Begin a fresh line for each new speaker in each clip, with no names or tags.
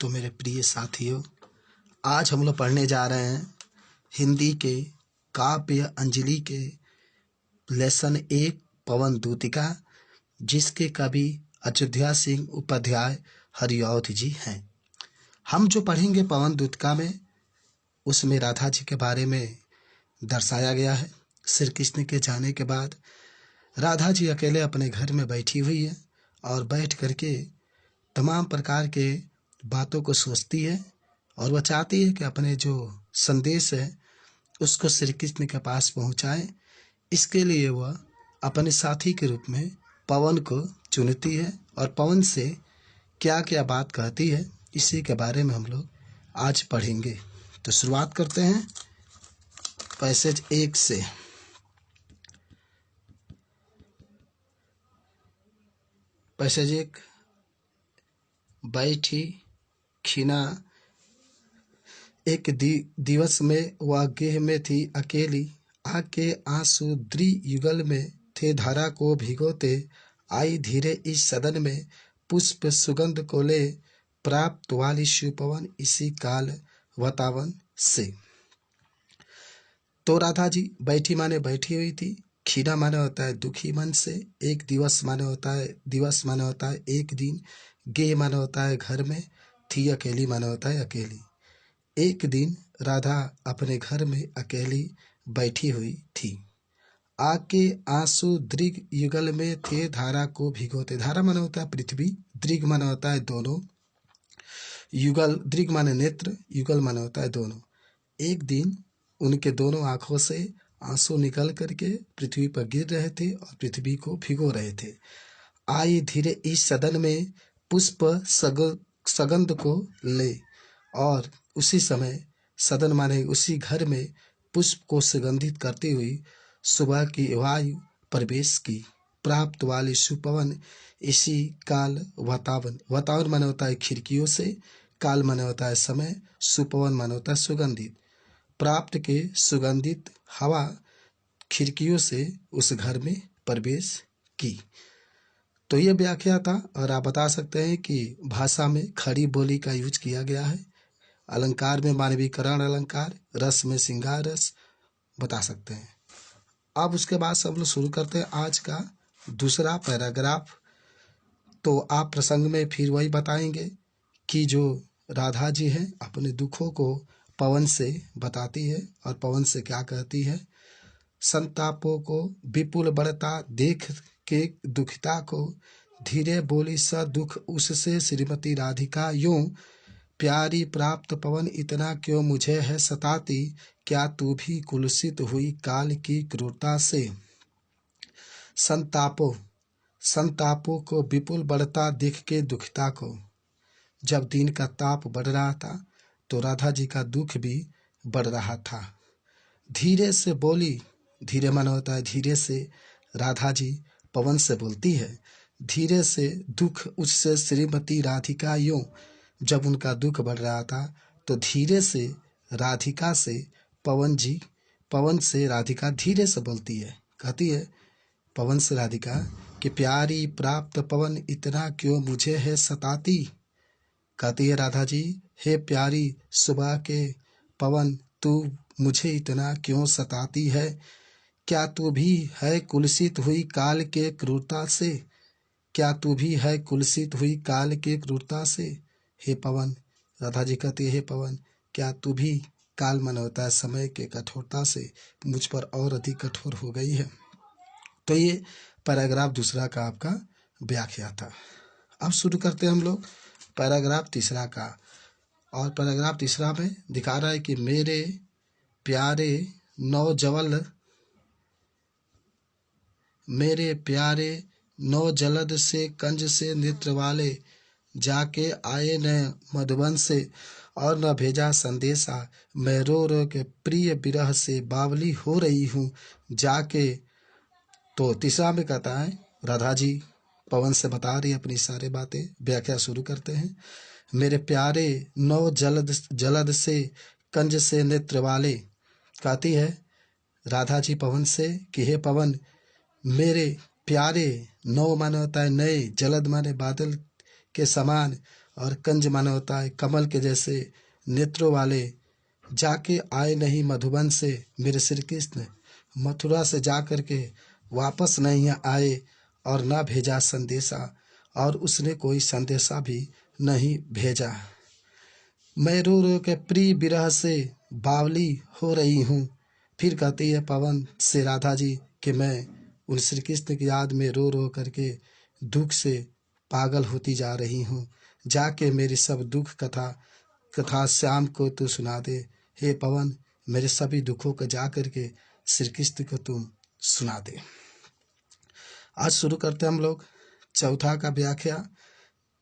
तो मेरे प्रिय साथियों, आज हम लोग पढ़ने जा रहे हैं हिंदी के काव्य अंजलि के लेसन 1 पवन दूतिका, जिसके कवि अयोध्या सिंह उपाध्याय हरिऔध जी हैं। हम जो पढ़ेंगे पवन दूतिका में, उसमें राधा जी के बारे में दर्शाया गया है। श्री कृष्ण के जाने के बाद राधा जी अकेले अपने घर में बैठी हुई है और बैठ करके तमाम प्रकार के बातों को सोचती है और वह चाहती है कि अपने जो संदेश है उसको श्री कृष्ण के पास पहुंचाए। इसके लिए वह अपने साथी के रूप में पवन को चुनती है और पवन से क्या क्या बात कहती है, इसी के बारे में हम लोग आज पढ़ेंगे। तो शुरुआत करते हैं पैसेज 1 से। पैसेज 1। बैठी खीना एक दिवस में वह गेह में थी अकेली, आके आंसू द्रि युगल में थे धारा को भिगोते, आई धीरे इस सदन में पुष्प सुगंध को ले, प्राप्त वाली शिवपवन इसी काल वतावन से। तो राधा जी बैठी माने बैठी हुई थी, खीना माने होता है दुखी मन से, एक दिवस माने होता है एक दिन, गेह माने होता है घर में, थी अकेली माने होता है अकेली। एक दिन राधा अपने घर में अकेली बैठी हुई थी, आके आंसू दृग युगल में थे धारा को भिगोते। धारा माने होता है पृथ्वी, दृग माने होता है दोनों, युगल दृग माने नेत्र, युगल माने होता है दोनों। एक दिन उनके दोनों आंखों से आंसू निकल करके पृथ्वी पर गिर रहे थे और पृथ्वी को भिगो रहे थे। आई धीरे इस सदन में पुष्प सगंध को ले, और उसी समय सदन माने उसी घर में पुष्प को सुगंधित करती हुई सुबह की वायु प्रवेश की, प्राप्त वाली सुपवन इसी काल वातावन। वातावन माने होता है खिड़कियों से, काल माने होता है समय, सुपवन माने होता है सुगंधित। प्राप्त के सुगंधित हवा खिड़कियों से उस घर में प्रवेश की। तो ये व्याख्या था, और आप बता सकते हैं कि भाषा में खड़ी बोली का यूज किया गया है। अलंकार में मानवीकरण अलंकार, रस में श्रृंगार रस बता सकते हैं। अब उसके बाद सब लोग शुरू करते हैं आज का दूसरा पैराग्राफ। तो आप प्रसंग में फिर वही बताएंगे कि जो राधा जी हैं अपने दुखों को पवन से बताती है, और पवन से क्या कहती है। संतापों को विपुल बढ़ता देख के दुखिता को, धीरे बोली स दुख उससे श्रीमती राधिका यूं, प्यारी प्राप्त पवन इतना क्यों मुझे है सताती, क्या तू भी कुलसित हुई काल की क्रूरता से। संतापों को विपुल बढ़ता देख के दुखिता को, जब दिन का ताप बढ़ रहा था तो राधा जी का दुख भी बढ़ रहा था। धीरे से बोली, धीरे माना होता है धीरे से, राधा जी पवन से बोलती है। धीरे से दुख उससे श्रीमती राधिका यूं, जब उनका दुख बढ़ रहा था तो धीरे से राधिका से पवन से राधिका धीरे से बोलती है, कहती है पवन से राधिका कि प्यारी प्राप्त पवन इतना क्यों मुझे है सताती। कहती है राधा जी, हे प्यारी सुबह के पवन, तू मुझे इतना क्यों सताती है, क्या तू भी है कुलसित हुई काल के क्रूरता से। क्या तू भी है कुलसित हुई काल के क्रूरता से। हे पवन, राधा जी कहती है हे पवन, क्या तू भी, काल मन होता है समय के कठोरता से, मुझ पर और अधिक कठोर हो गई है। तो ये पैराग्राफ दूसरा का आपका व्याख्या था। अब शुरू करते हैं हम लोग पैराग्राफ तीसरा का। और पैराग्राफ तीसरा में दिखा रहा है कि मेरे प्यारे नौजलद से कंज से नेत्र वाले, जाके आए न मधुबन से और न भेजा संदेशा, मैं रो रो के प्रिय विरह से बावली हो रही हूँ जाके। तो तीसरा में कहता है राधा जी पवन से बता रही अपनी सारी बातें। व्याख्या शुरू करते हैं। मेरे प्यारे नौ जलद से कंज से नेत्र वाले, कहती है राधा जी पवन से कि हे पवन, मेरे प्यारे, नौ माने होता है नए, जलद माने बादल के समान, और कंज माने होता है कमल के जैसे नेत्रों वाले। जाके आए नहीं मधुबन से मेरे श्री कृष्ण, मथुरा से जा कर के वापस नहीं आए और ना भेजा संदेशा, और उसने कोई संदेशा भी नहीं भेजा। मैं रो रो के प्रिय विरह से बावली हो रही हूँ। फिर कहती है पवन से राधा जी कि मैं उन श्री कृष्ण की याद में रो रो करके दुख से पागल होती जा रही हूँ। जाके मेरी सब दुख कथा कथा श्याम को तू सुना दे। हे पवन, मेरे सभी दुखों को जा करके श्री कृष्ण को तुम सुना दे। आज शुरू करते हैं हम लोग चौथा का व्याख्या।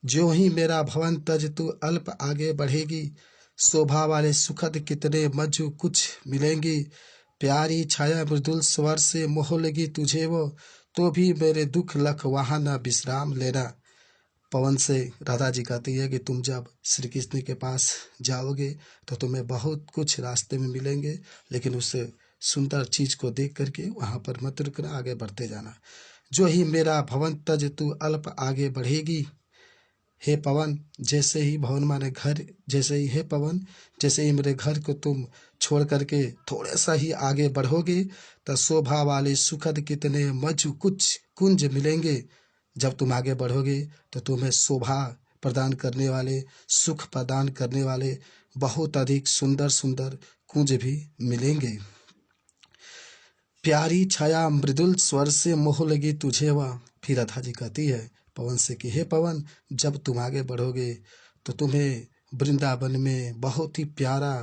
जो ही मेरा भवन तज तू अल्प आगे बढ़ेगी, शोभा वाले सुखद कितने मज्जू कुछ मिलेंगी। प्यारी छाया मृदुल स्वर से मोह लगी तुझे वो, तो भी मेरे दुख लख वहाँ न विश्राम लेना। पवन से राधा जी कहती है कि तुम जब श्री कृष्ण के पास जाओगे तो तुम्हें बहुत कुछ रास्ते में मिलेंगे, लेकिन उस सुंदर चीज को देख करके वहाँ पर मत रुकना, आगे बढ़ते जाना। जो ही मेरा भवन तज तू अल्प आगे बढ़ेगी। हे पवन, जैसे ही भवन माने घर, जैसे ही हे पवन, जैसे ही मेरे घर को तुम छोड़ करके थोड़ा सा ही आगे बढ़ोगे तो शोभा वाले सुखद कितने मधु कुछ कुंज मिलेंगे। जब तुम आगे बढ़ोगे तो तुम्हें शोभा प्रदान करने वाले, सुख प्रदान करने वाले बहुत अधिक सुंदर सुंदर कुंज भी मिलेंगे। प्यारी छाया मृदुल स्वर से मोह लगी तुझे वह। फिर राधा जी कहती है पवन से कि हे पवन, जब तुम आगे बढ़ोगे तो तुम्हें वृंदावन में बहुत ही प्यारा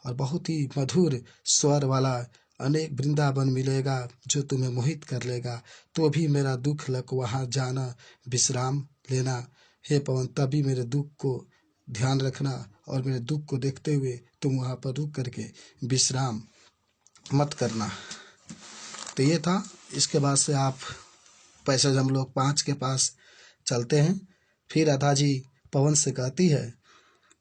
और बहुत ही मधुर स्वर वाला अनेक वृंदावन मिलेगा जो तुम्हें मोहित कर लेगा। तो भी मेरा दुख लग वहाँ जाना, विश्राम लेना। हे पवन, तभी मेरे दुख को ध्यान रखना और मेरे दुख को देखते हुए तुम वहाँ पर रुक करके विश्राम मत करना। तो ये था। इसके बाद से आप पैसेज हम लोग 5 के पास चलते हैं। फिर राधा जी पवन से कहती है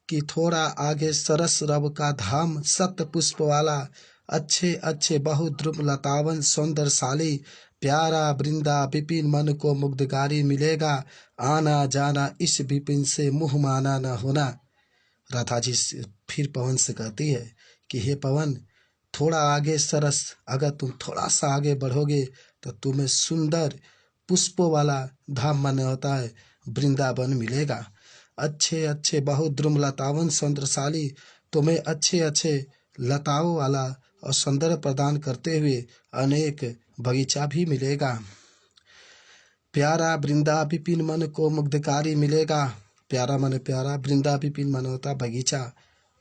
कि थोड़ा आगे सरस रब का धाम, सत पुष्प वाला, अच्छे अच्छे बहुद्रुम लतावन सौंदर्यशाली, प्यारा वृंदा विपिन मन को मुग्धकारी मिलेगा। आना जाना इस विपिन से मुँह माना न होना। राधा जी फिर पवन से कहती है कि हे पवन, थोड़ा आगे सरस, अगर तुम थोड़ा सा आगे बढ़ोगे तो तुम्हें सुंदर पुष्पों वाला धाम माने होता है वृंदावन मिलेगा। अच्छे अच्छे बहुद्रुम लतावन सौंदर्यशाली, तुम्हें अच्छे अच्छे लताओं वाला और सौंदर्य प्रदान करते हुए अनेक बगीचा भी मिलेगा। प्यारा वृंदा विपिन मन को मुग्धकारी मिलेगा। प्यारा मन प्यारा, वृंदा विपिन मन होता बगीचा।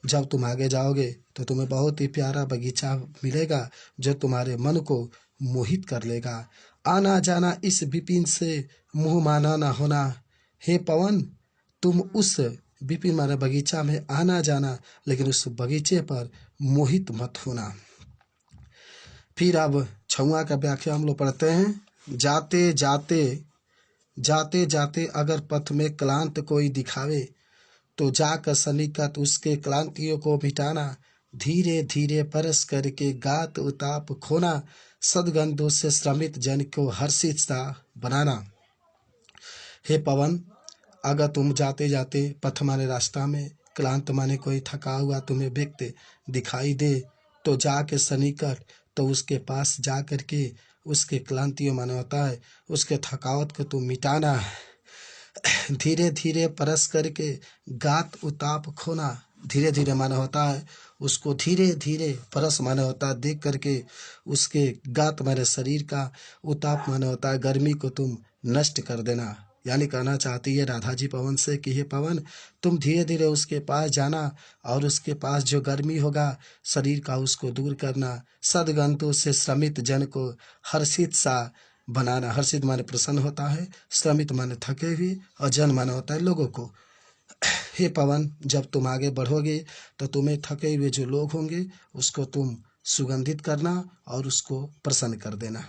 जब तुम आगे जाओगे तो तुम्हें बहुत ही प्यारा बगीचा मिलेगा जो तुम्हारे मन को मोहित कर लेगा। आना जाना इस विपिन से मुँह माना ना होना। हे पवन, तुम उस विपिन माने बगीचा में आना जाना, लेकिन उस बगीचे पर मोहित मत होना। फिर अब 6वां का व्याख्या हम लोग पढ़ते हैं। जाते जाते जाते जाते अगर पथ में क्लांत कोई दिखावे, तो जाकर सन्निकट उसके क्लांतियों को मिटाना। धीरे धीरे परस करके गात उताप खोना, सदगंधों से श्रमित जन को हर्षित सा बनाना। हे पवन, अगर तुम जाते जाते पथ माने रास्ता में क्लांत माने कोई थका हुआ तुम्हें व्यक्ति दिखाई दे, तो जाके सन्निकट, तो उसके पास जा करके उसके क्लांतियों माने होता है उसके थकावट को तुम मिटाना। धीरे धीरे परस करके गात उताप खोना। धीरे धीरे माने होता है उसको धीरे धीरे, परस माने होता है देख करके उसके गात माने शरीर का, उताप माने होता है गर्मी को तुम नष्ट कर देना। यानी कहना चाहती है राधा जी पवन से कि हे पवन, तुम धीरे धीरे उसके पास जाना और उसके पास जो गर्मी होगा शरीर का उसको दूर करना। सदगंतों से श्रमित जन को हर्षित सा बनाना। हर्षित माने प्रसन्न होता है, श्रमित माने थके हुए, और जन माने होता है लोगों को। हे पवन, जब तुम आगे बढ़ोगे तो तुम्हें थके हुए जो लोग होंगे उसको तुम सुगंधित करना और उसको प्रसन्न कर देना।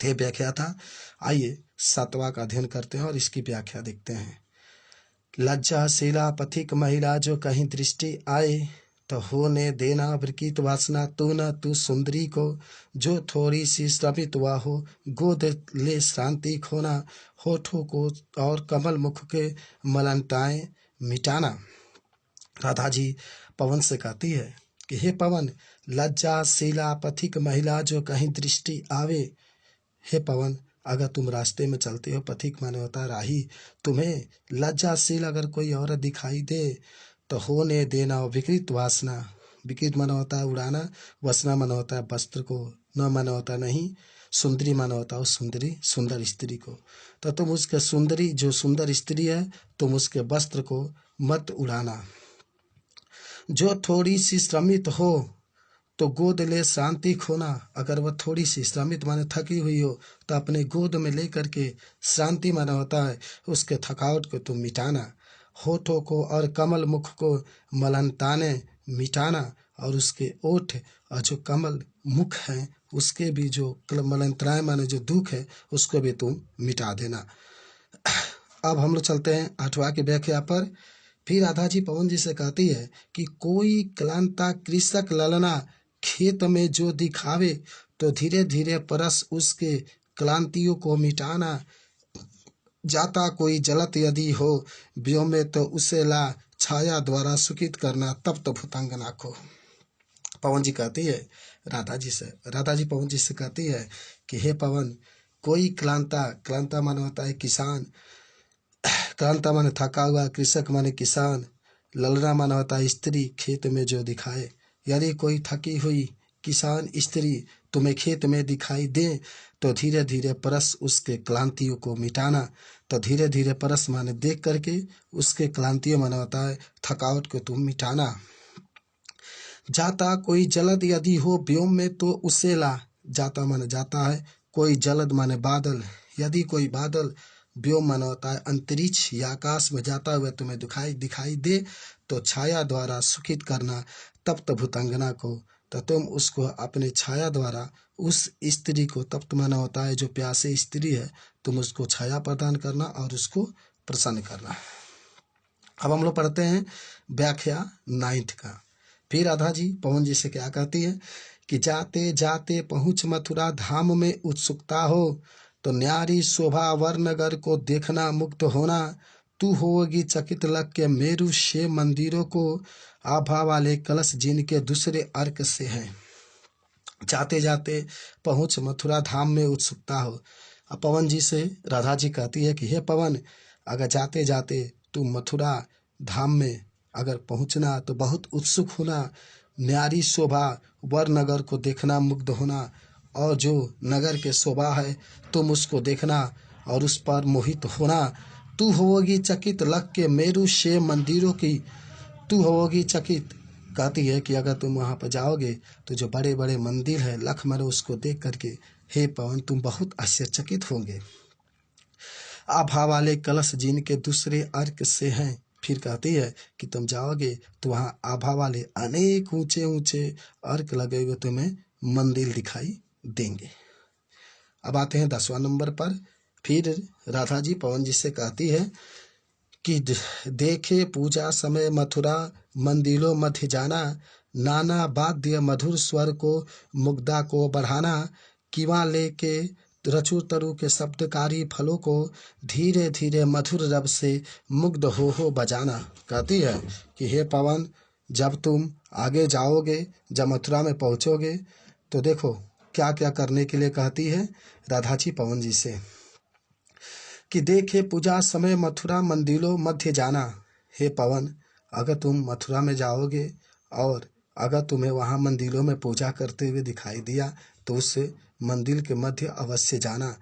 ये व्याख्या था। आइए 7वां का अध्ययन करते हैं और इसकी व्याख्या देखते हैं। लज्जाशीला पथिक महिला जो कहीं दृष्टि आए, तो होने देना वृकित वासना तू न तू सुंदरी को। जो थोड़ी सी श्रमित हुआ हो गोद ले शांति खोना। होठों को और कमल मुख के मलनताएं मिटाना। राधा जी पवन से कहती है कि हे पवन, लज्जाशीला पथिक महिला जो कहीं दृष्टि आवे। हे पवन, अगर तुम रास्ते में चलते हो, पथिक माने होता है राही, तुम्हें लज्जाशील अगर कोई औरत दिखाई दे तो होने देना विकृत वासना। विकृत माना होता है उड़ाना, वासना माना होता है वस्त्र को, न माना होता नहीं, सुंदरी माना होता है सुंदरी, सुंदर स्त्री को। तो तुम उसके सुंदरी, जो सुंदर स्त्री है, तुम उसके वस्त्र को मत उड़ाना। जो थोड़ी सी श्रमित हो तो गोद ले शांति खोना। अगर वह थोड़ी सी श्रमित माने थकी हुई हो तो अपने गोद में लेकर के शांति माना होता है उसके थकावट को तुम मिटाना। होठों को और कमल मुख को मलनताने मिटाना, और उसके ओठ और जो कमल मुख है उसके भी जो मलनताएं माने जो दुख है उसको भी तुम मिटा देना। अब हम लोग चलते हैं 8वां की व्याख्या पर। फिर राधा जी पवन जी से कहती है कि कोई क्लांता कृषक ललना खेत में जो दिखावे तो धीरे धीरे परस उसके क्लांतियों को मिटाना। जाता कोई जलत यदि हो व्योम में तो उसे ला छाया द्वारा सुखित करना, तब तो भूतांगना को। पवन जी कहती है राधा जी से, राधा जी पवन जी से कहती है कि हे पवन, कोई क्लांता, क्लांता माने होता है किसान, क्लांता माने थका हुआ, कृषक माने किसान, ललना माना होता है स्त्री, खेत में जो दिखाए। यदि कोई थकी हुई किसान स्त्री तुम्हें खेत में दिखाई दे तो धीरे धीरे परस उसके क्लांतियों को मिटाना। तो धीरे धीरे परस माने देख करके उसके क्लांतियों माना होता है थकावट को तुम मिटाना। जाता कोई जलद यदि हो व्योम में तो उसे ला। जाता माने जाता है, कोई जलद माने बादल, यदि कोई बादल व्योम माना होता है अंतरिक्ष या आकाश में जाता हुआ तुम्हें दिखाई दे तो छाया द्वारा सुखित करना, तप्त भूतांगना को। तो तुम उसको अपने छाया द्वारा उस स्त्री को, तप्त माना होता है जो प्यासी स्त्री है, तुम उसको छाया प्रदान करना और उसको प्रसन्न करना। अब हम लोग पढ़ते हैं व्याख्या 9 का। फिर राधा जी पवन जी से क्या कहती है कि जाते जाते पहुँच मथुरा धाम में उत्सुकता हो तो न्यारी शोभा वरनगर को देखना मुक्त होना। तू होगी चकित लग के मेरु शिव मंदिरों को, आभा वाले कलश जिनके दूसरे अर्क से हैं। जाते जाते पहुँच मथुरा धाम में उत्सुकता हो। अब पवन जी से राधा जी कहती है कि हे पवन, अगर जाते जाते तू मथुरा धाम में अगर पहुँचना तो बहुत उत्सुक होना। न्यारी शोभा वर नगर को देखना मुग्ध होना, और जो नगर के शोभा है तुम उसको देखना और उस पर मोहित होना। तू होगी चकित लग के मेरु शिव मंदिरों की, तू होगी चकित, कहती है कि अगर तुम वहाँ पर जाओगे तो जो बड़े बड़े मंदिर है लख मरो उसको देख करके हे पवन तुम बहुत आश्चर्यचकित होंगे। आभा वाले कलश जिनके दूसरे अर्क से हैं। फिर कहती है कि तुम जाओगे तो वहाँ आभा वाले अनेक ऊंचे ऊंचे अर्क लगे हुए तुम्हें मंदिर दिखाई देंगे। अब आते हैं 10वां नंबर पर। फिर राधा जी पवन जी से कहती है कि देखे पूजा समय मथुरा मंदिरों मध्य जाना, नाना वाद्य मधुर स्वर को मुग्धा को बढ़ाना, किवा लेके रचु तरु के शब्दकारी फलों को धीरे धीरे मधुर रब से मुग्ध हो बजाना। कहती है कि हे पवन, जब तुम आगे जाओगे, जब मथुरा में पहुँचोगे तो देखो क्या क्या करने के लिए कहती है राधा जी पवन जी से कि देखे पूजा समय मथुरा मंदिरों मध्य जाना। हे पवन, अगर तुम मथुरा में जाओगे और अगर तुम्हें वहाँ मंदिरों में पूजा करते हुए दिखाई दिया तो उस मंदिर के मध्य अवश्य जाना।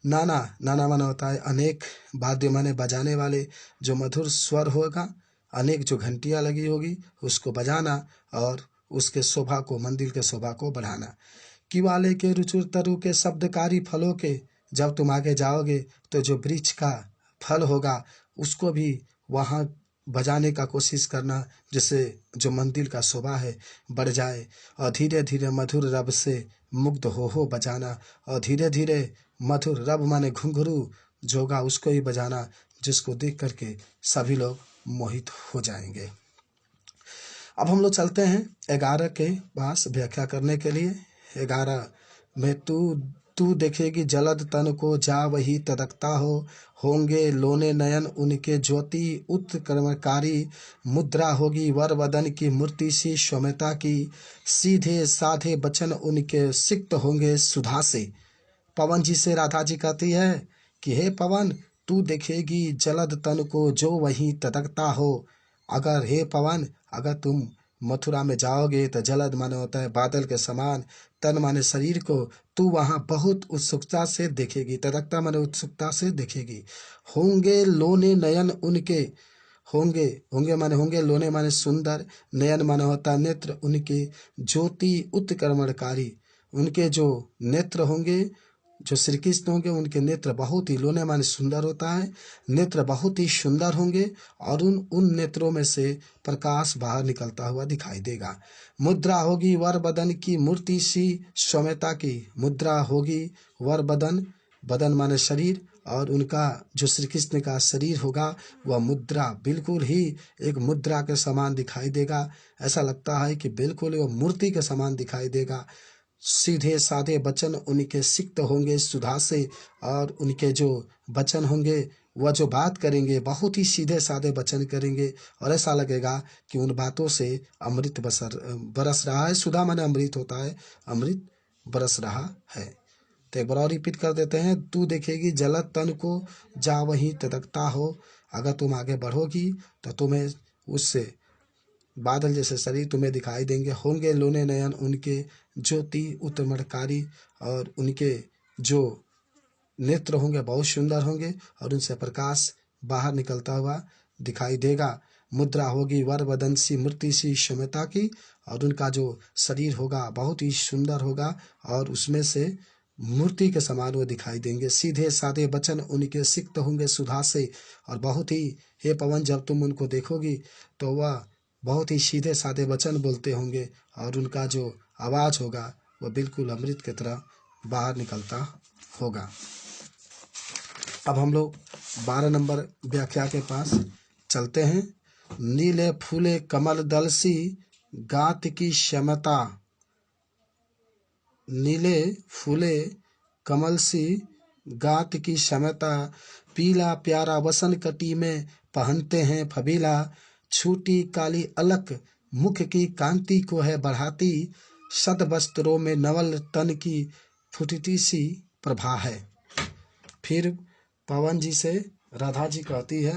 नाना, नाना माना होता है अनेक, वाद्य माने बजाने वाले, जो मधुर स्वर होगा, अनेक जो घंटियाँ लगी होगी उसको बजाना और उसके शोभा को, मंदिर के शोभा को बढ़ाना। कि वाले के रुचुर तरु के शब्दकारी फलों के, जब तुम आगे जाओगे तो जो वृक्ष का फल होगा उसको भी वहाँ बजाने का कोशिश करना, जिससे जो मंदिर का शोभा है बढ़ जाए। और धीरे धीरे मधुर रब से मुग्ध हो बजाना, और धीरे धीरे मधुर रब माने घुंघरू जो होगा उसको ही बजाना, जिसको देख करके सभी लोग मोहित हो जाएंगे। अब हम लोग चलते हैं 11 के पास व्याख्या करने के लिए। 11 में तू तू देखेगी जलद तन को जा वही तदकता हो, होंगे लोने नयन उनके ज्योति उत्कर्मकारी, मुद्रा होगी वर वदन की मूर्ति सी सौम्यता की, सीधे साधे बचन उनके सिक्त होंगे सुधा से। पवन जी से राधा जी कहती है कि हे पवन, तू देखेगी जलद तन को जो वहीं तदकता हो। अगर हे पवन, अगर तुम मथुरा में जाओगे तो जलद माने होता है बादल के समान, तन माने शरीर को तू वहां बहुत उत्सुकता से देखेगी, तदकता माने उत्सुकता से देखेगी। होंगे लोने नयन उनके, होंगे होंगे माने होंगे, लोने माने सुंदर, नयन माने होता है नेत्र उनके, ज्योति उत्कर्मणकारी, उनके जो नेत्र होंगे, जो श्री कृष्ण होंगे उनके नेत्र बहुत ही, लोने माने सुंदर होता है, नेत्र बहुत ही सुंदर होंगे और उन नेत्रों में से प्रकाश बाहर निकलता हुआ दिखाई देगा। मुद्रा होगी वर बदन की मूर्ति सी सौम्यता की, मुद्रा होगी वर बदन, बदन माने शरीर, और उनका जो श्री कृष्ण का शरीर होगा वह मुद्रा बिल्कुल ही एक मुद्रा के समान दिखाई देगा। ऐसा लगता है कि बिल्कुल वह मूर्ति के समान दिखाई देगा। सीधे साधे वचन उनके सिक्त होंगे सुधा से, और उनके जो वचन होंगे वह जो बात करेंगे बहुत ही सीधे साधे वचन करेंगे, और ऐसा लगेगा कि उन बातों से अमृत बरस रहा है। सुधा माने अमृत होता है, अमृत बरस रहा है। तो एक बार और रिपीट कर देते हैं। तू देखेगी जलद तन को जा वहीं तदकता हो, अगर तुम आगे बढ़ोगी तो तुम्हें उससे बादल जैसे शरीर तुम्हें दिखाई देंगे। होंगे लोने नयन उनके ज्योति उत्तमकारी, और उनके जो नेत्र होंगे बहुत सुंदर होंगे और उनसे प्रकाश बाहर निकलता हुआ दिखाई देगा। मुद्रा होगी वर वदन सी मूर्ति सी सौम्यता की, और उनका जो शरीर होगा बहुत ही सुंदर होगा और उसमें से मूर्ति के समान वो दिखाई देंगे। सीधे साधे वचन उनके सिक्त होंगे सुधा से, और बहुत ही, हे पवन, जब तुम उनको देखोगी तो वह बहुत ही सीधे साधे वचन बोलते होंगे और उनका जो आवाज़ होगा वह बिल्कुल अमृत की तरह बाहर निकलता होगा। अब हम लोग 12 नंबर व्याख्या के पास चलते हैं। नीले फूले कमल दल सी गात की क्षमता, नीले फूले कमल सी गात की क्षमता, पीला प्यारा वसन कटी में पहनते हैं फबीला, छूटी काली अलक मुख की कांति को है बढ़ाती, सद वस्त्रों में नवल तन की फुटती सी प्रभा है। फिर पवन जी से राधा जी कहती है